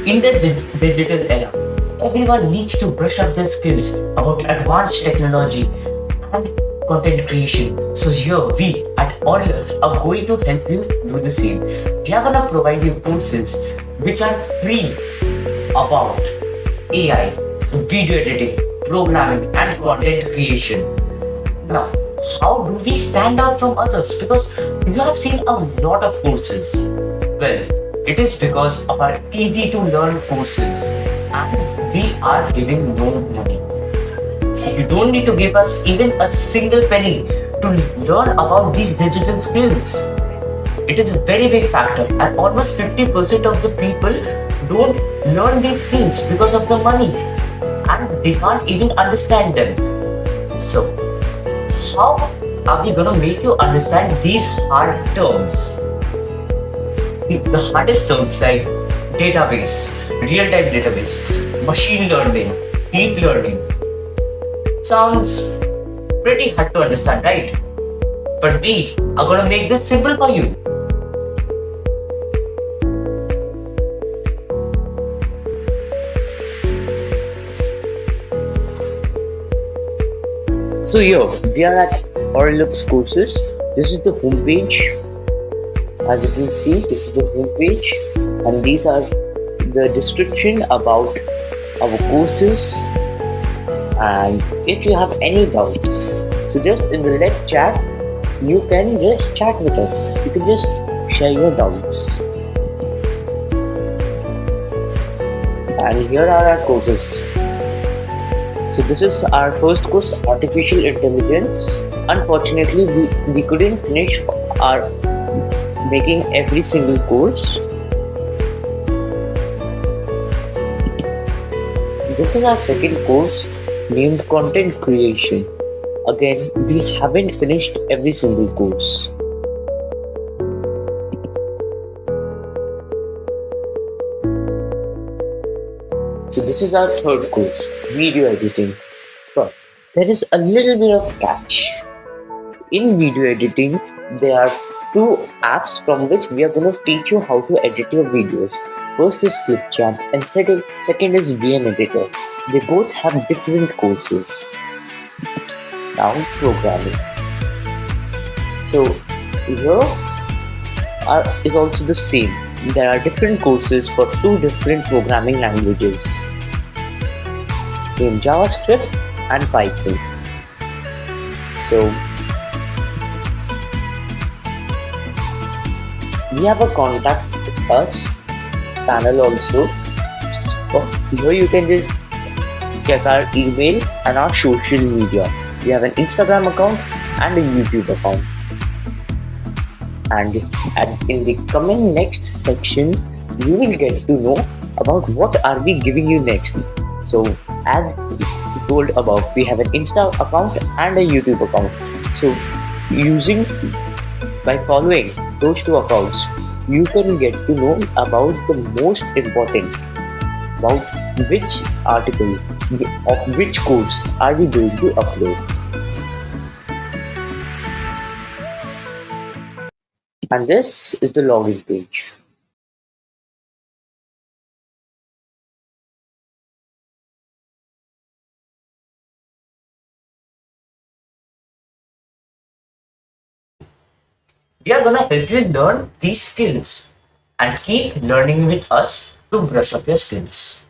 In the digital era, everyone needs to brush up their skills about advanced technology and content creation. So here we at Aurilux are going to help you do the same. We are gonna provide you courses which are free about AI, video editing, programming, and content creation. Now, how do we stand out from others? Because you have seen a lot of courses. Well, it is because of our easy to learn courses and we are giving no money. You don't need to give us even a single penny to learn about these digital skills. It is a very big factor, and almost 50% of the people don't learn these skills because of the money and they can't even understand them. So, how are we gonna make you understand these hard terms? The hardest terms like database, real-time database, machine learning, deep learning sounds pretty hard to understand, right? But we are gonna make this simple for you. So here we are at Aurilux Courses. This is the homepage. As you can see, this is the homepage, and these are the description about our courses. And if you have any doubts, so just in the let chat, you can just chat with us. You can just share your doubts. And here are our courses. So this is our first course, Artificial Intelligence. Unfortunately, we couldn't finish our making every single course. This is our second course named Content Creation. Again, we haven't finished every single course. So this is our third course, Video Editing. But there is a little bit of catch. In video editing, there are two apps from which we are going to teach you how to edit your videos. First is Clipchamp and second is VN Editor. They both have different courses. Now programming. So here is also the same. There are different courses for two different programming languages, named JavaScript and Python. So we have a contact us panel also. So here you can just check our email and our social media. We have an Instagram account and a YouTube account. And in the coming next section, you will get to know about what are we giving you next. So as told above, we have an Insta account and a YouTube account. So by following those two accounts, you can get to know about the most important, about which article of which course are we going to upload. And this is the login page. We are gonna help you learn these skills and keep learning with us to brush up your skills.